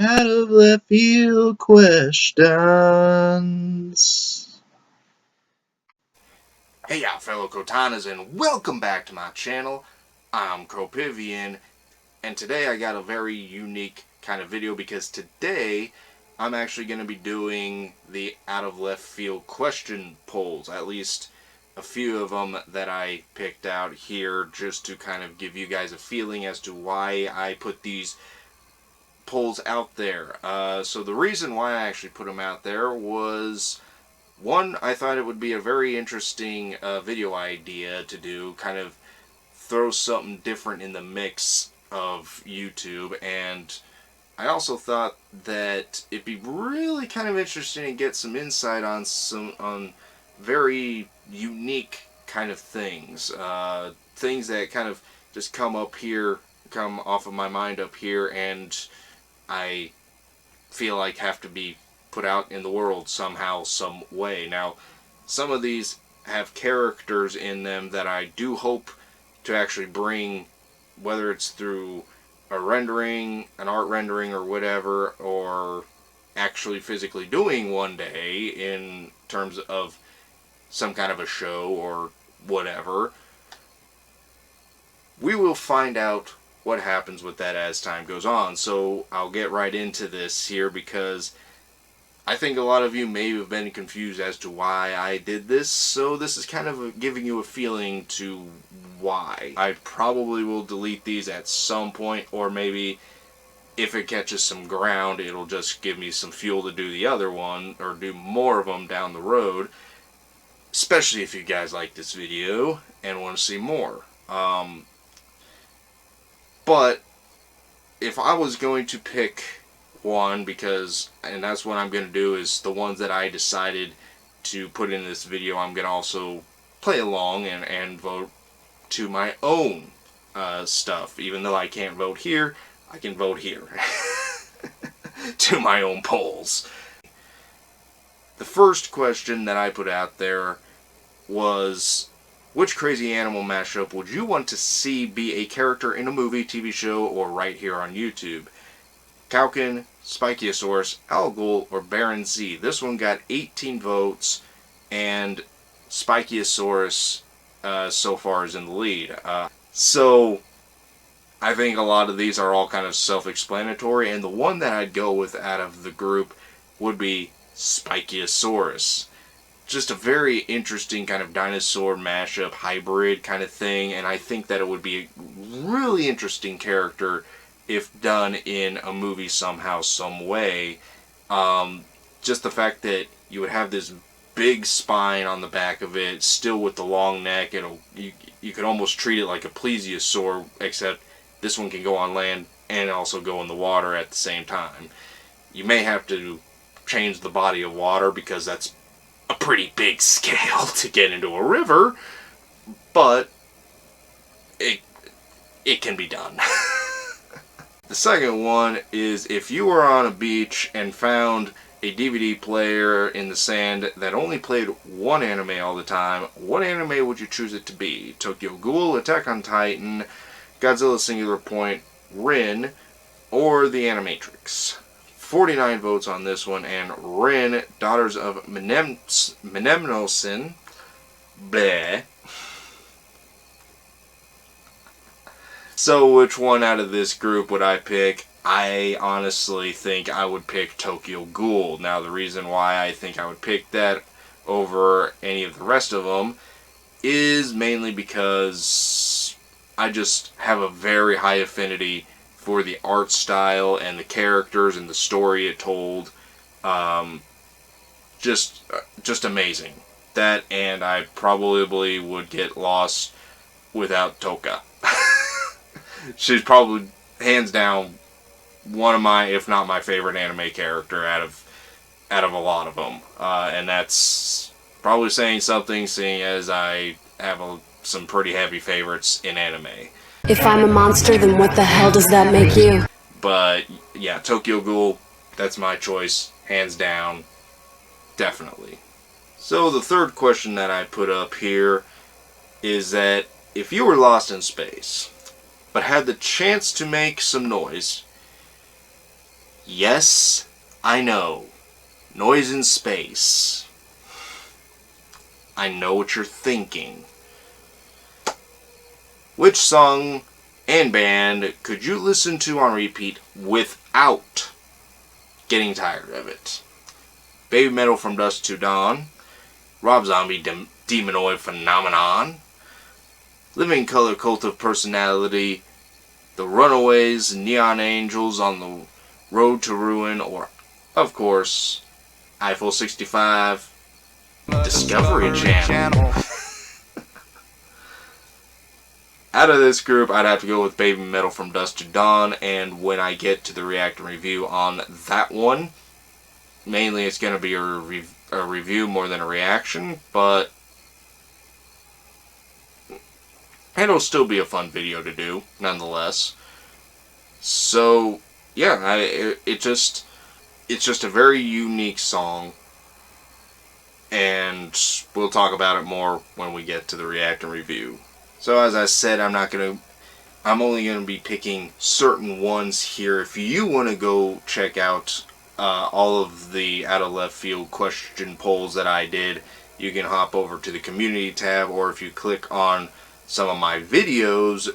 Out of left field questions. Hey y'all fellow Cortanas, and welcome back to my channel. I'm Cropivian, and today I got a very unique kind of video because today I'm actually going to be doing the out of left field question polls, at least a few of them that I picked out here just to kind of give you guys a feeling as to why I put these polls out there. So the reason why I actually put them out there was, one, I thought it would be a very interesting video idea to do, kind of throw something different in the mix of YouTube, and I also thought that it'd be really kind of interesting to get some insight on some very unique kind of things, things that kind of just come off of my mind up here, and I feel like have to be put out in the world somehow, some way. Now, some of these have characters in them that I do hope to actually bring, whether it's through a rendering, an art rendering, or whatever, or actually physically doing one day in terms of some kind of a show or whatever. We will find out what happens with that as time goes on. So I'll get right into this here because I think a lot of you may have been confused as to why I did this, so this is kind of giving you a feeling to why. I probably will delete these at some point, or maybe if it catches some ground, it'll just give me some fuel to do the other one, or do more of them down the road, especially if you guys like this video and want to see more. But if I was going to pick one, and that's what I'm going to do, is the ones that I decided to put in this video, I'm going to also play along and vote to my own stuff. Even though I can't vote here, I can vote here to my own polls. The first question that I put out there was, which crazy animal mashup would you want to see be a character in a movie, TV show, or right here on YouTube? Kalkin, Spikiosaurus, Algol, or Baron Z. This one got 18 votes, and Spikiosaurus so far is in the lead. So I think a lot of these are all kind of self-explanatory, and the one that I'd go with out of the group would be Spikiosaurus. Just a very interesting kind of dinosaur mashup hybrid kind of thing, and I think that it would be a really interesting character if done in a movie somehow, some way. Just the fact that you would have this big spine on the back of it, still with the long neck, you could almost treat it like a plesiosaur, except this one can go on land and also go in the water at the same time. You may have to change the body of water because that's a pretty big scale to get into a river, but it can be done. The second one is, if you were on a beach and found a DVD player in the sand that only played one anime all the time, what anime would you choose it to be? Tokyo Ghoul, Attack on Titan, Godzilla Singular Point, Rin, or The Animatrix? 49 votes on this one, and Rin, Daughters of Mnemosyne, bleh. So which one out of this group would I pick? I honestly think I would pick Tokyo Ghoul. Now, the reason why I think I would pick that over any of the rest of them is mainly because I just have a very high affinity for the art style and the characters and the story it told. Just amazing. That, and I probably would get lost without Toka. She's probably, hands down, one of my, if not my favorite anime character out of a lot of them. And that's probably saying something, seeing as I have some pretty heavy favorites in anime. If I'm a monster, then what the hell does that make you? But yeah, Tokyo Ghoul, that's my choice, hands down, definitely. So the third question that I put up here is that if you were lost in space, but had the chance to make some noise, Yes, I know. Noise in space. I know what you're thinking. Which song and band could you listen to on repeat without getting tired of it? Baby Metal from Dusk to Dawn, Rob Zombie Demonoid Phenomenon, Living Color Cult of Personality, The Runaways, Neon Angels on the Road to Ruin, or, of course, Eiffel 65, Discovery Channel. Out of this group, I'd have to go with Baby Metal from Dusk to Dawn, and when I get to the react and review on that one, mainly it's going to be a review more than a reaction, but it'll still be a fun video to do, nonetheless. So, yeah, it's just a very unique song, and we'll talk about it more when we get to the react and review. So as I said, I'm only going to be picking certain ones here. If you want to go check out all of the out of left field question polls that I did, you can hop over to the community tab, or if you click on some of my videos,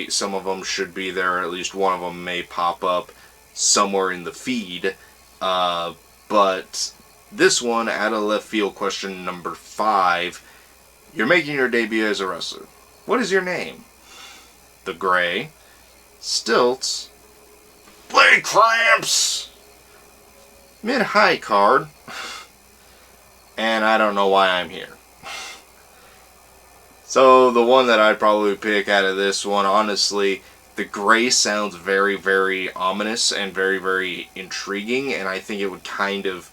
some of them should be there. At least one of them may pop up somewhere in the feed. But this one, out of left field question number 5, you're making your debut as a wrestler. What is your name? The Gray, Stilts, Leg Cramps, Mid-High Card, and I don't know why I'm here. So the one that I'd probably pick out of this one, honestly, the Gray sounds very, very ominous and very, very intriguing, and I think it would kind of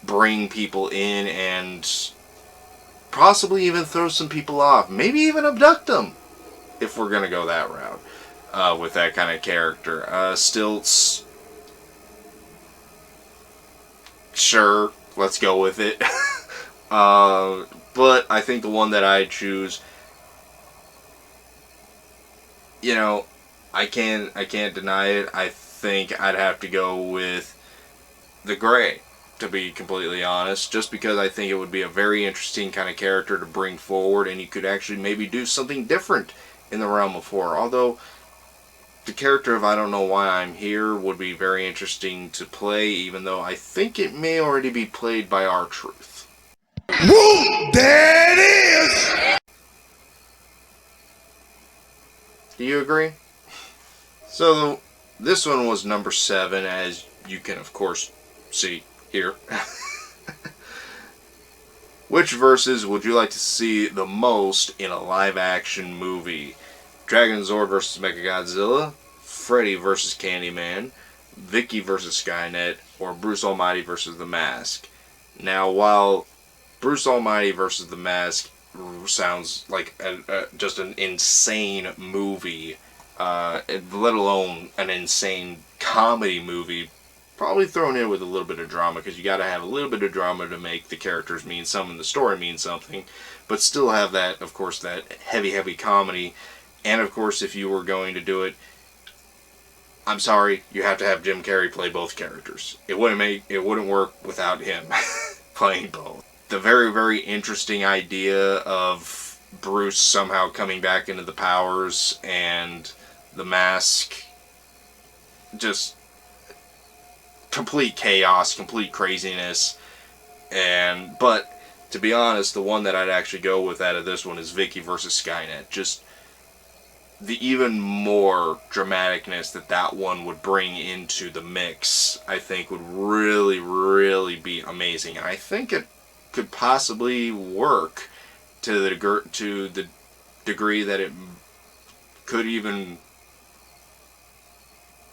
bring people in and possibly even throw some people off. Maybe even abduct them, if we're going to go that route with that kind of character. Stilts, sure, let's go with it. But I think the one that I choose, you know, I can't deny it. I think I'd have to go with the Gray, to be completely honest, just because I think it would be a very interesting kind of character to bring forward, and you could actually maybe do something different in the realm of horror. Although the character of I Don't Know Why I'm Here would be very interesting to play, even though I think it may already be played by R-Truth. Woo! There it is! Do you agree? So this one was number 7, as you can of course see here. Which verses would you like to see the most in a live action movie? Dragon Zord vs. Mechagodzilla, Freddy vs. Candyman, Vicky vs. Skynet, or Bruce Almighty vs. The Mask? Now, while Bruce Almighty vs. The Mask sounds like just an insane movie, let alone an insane comedy movie, probably thrown in with a little bit of drama, because you got to have a little bit of drama to make the characters mean something, the story mean something, but still have that, of course, that heavy comedy. And of course, if you were going to do it, I'm sorry, you have to have Jim Carrey play both characters. It wouldn't work without him playing both. The very, very interesting idea of Bruce somehow coming back into the powers and the Mask, just complete chaos, complete craziness. But to be honest, the one that I'd actually go with out of this one is Vicky versus Skynet. Just the even more dramaticness that one would bring into the mix, I think would really, really be amazing. And I think it could possibly work to the degree that it could even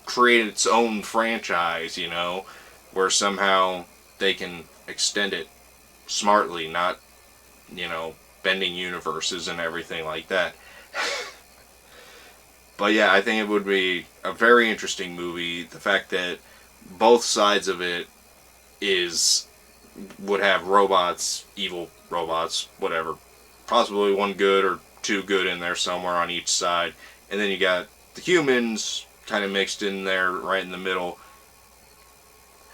create its own franchise, where somehow they can extend it smartly, not, bending universes and everything like that. But yeah, I think it would be a very interesting movie. The fact that both sides of it would have robots, evil robots, whatever. Possibly one good or two good in there somewhere on each side. And then you got the humans kind of mixed in there right in the middle.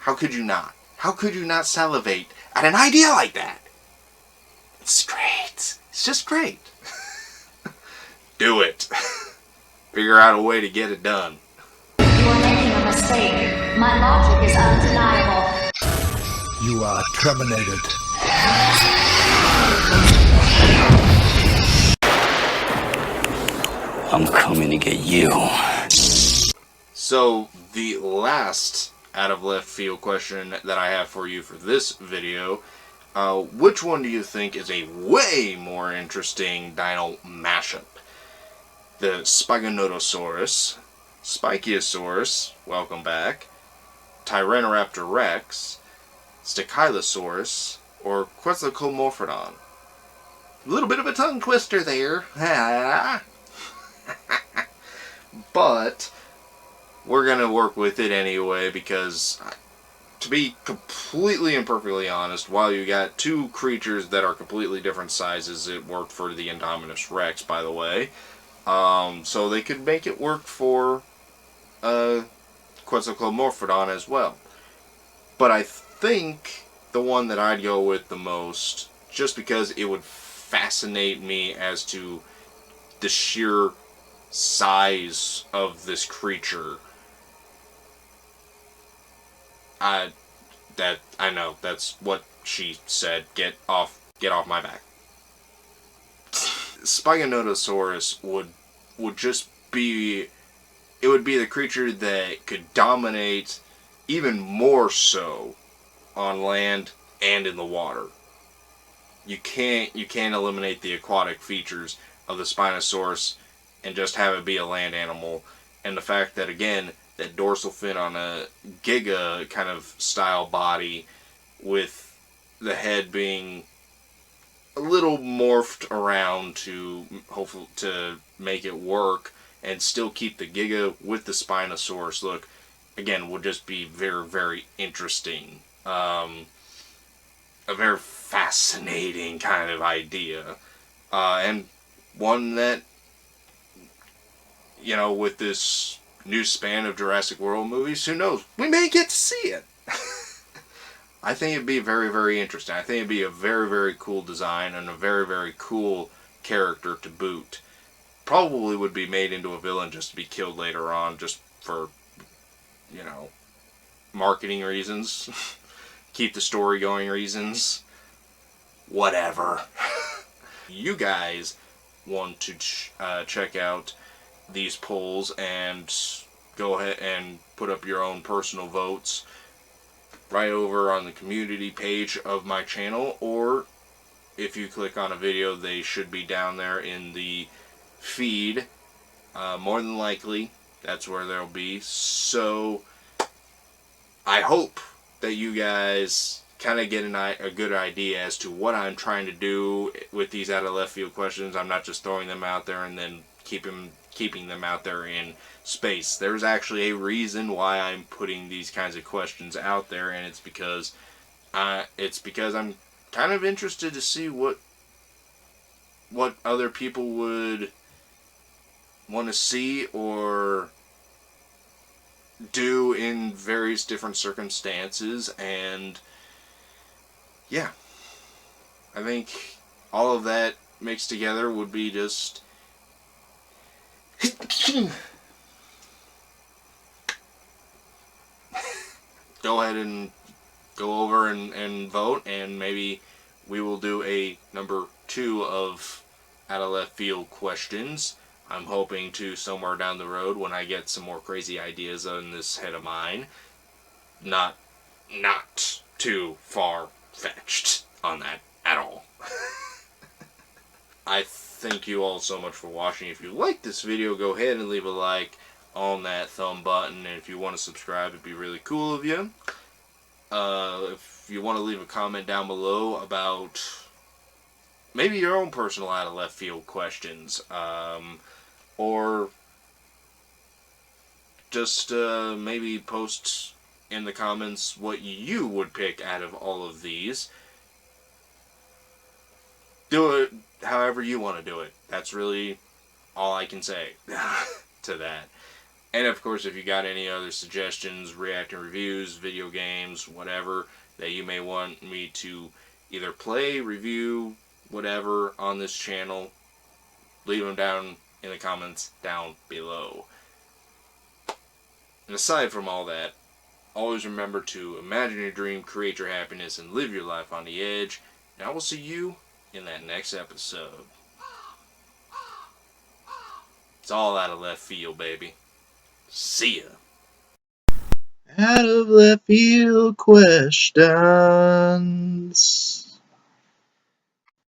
How could you not? How could you not salivate at an idea like that? It's great. It's just great. Do it. Figure out a way to get it done. You are making a mistake. My logic is undeniable. You are terminated. I'm coming to get you. So, the last out of left field question that I have for you for this video, which one do you think is a way more interesting dino mashup? The Spiganotosaurus, Spikiosaurus, welcome back, Tyrannoraptor Rex, Stachylosaurus, or Quetzalcoatlmorphodon? A little bit of a tongue twister there. But we're going to work with it anyway because, to be completely and perfectly honest, while you got two creatures that are completely different sizes, it worked for the Indominus Rex, by the way. So they could make it work for Quetzalcoatlmorphodon as well. But I think the one that I'd go with the most, just because it would fascinate me as to the sheer size of this creature. I know that's what she said. Get off my back. Spiganotosaurus would just be, it would be the creature that could dominate even more so on land and in the water. You can't eliminate the aquatic features of the Spinosaurus and just have it be a land animal. And the fact that, again, that dorsal fin on a Giga kind of style body with the head being a little morphed around to hopefully to make it work and still keep the Giga with the Spinosaurus look, again, would just be very, very interesting. A very fascinating kind of idea. And one that, you know, with this new span of Jurassic World movies, who knows? We may get to see it. I think it'd be very, very interesting. I think it'd be a very, very cool design and a very, very cool character to boot. Probably would be made into a villain just to be killed later on, just for, you know, marketing reasons. Keep the story going reasons. Whatever. You guys want to check out these polls and go ahead and put up your own personal votes right over on the community page of my channel, or if you click on a video, they should be down there in the feed. More than likely, that's where they'll be. So I hope that you guys kind of get a good idea as to what I'm trying to do with these out of left field questions. I'm not just throwing them out there and then keeping them out there in space. There's actually a reason why I'm putting these kinds of questions out there, and it's because I'm kind of interested to see what other people would want to see or do in various different circumstances. And yeah, I think all of that mixed together would be just go ahead and go over and vote, and maybe we will do a number 2 of out of left field questions. I'm hoping to somewhere down the road when I get some more crazy ideas on this head of mine. Not too far-fetched on that at all. I thank you all so much for watching. If you like this video, go ahead and leave a like on that thumb button, and if you want to subscribe, it'd be really cool of you. If you want to leave a comment down below about maybe your own personal out of left field questions, or just maybe post in the comments what you would pick out of all of these. Do it however you want to do it. That's really all I can say to that. And of course, if you got any other suggestions, reacting reviews, video games, whatever, that you may want me to either play, review, whatever on this channel, leave them down in the comments down below. And aside from all that, always remember to imagine your dream, create your happiness, and live your life on the edge. And I will see you in that next episode. It's all out of left field, baby. See ya. Out of left field questions.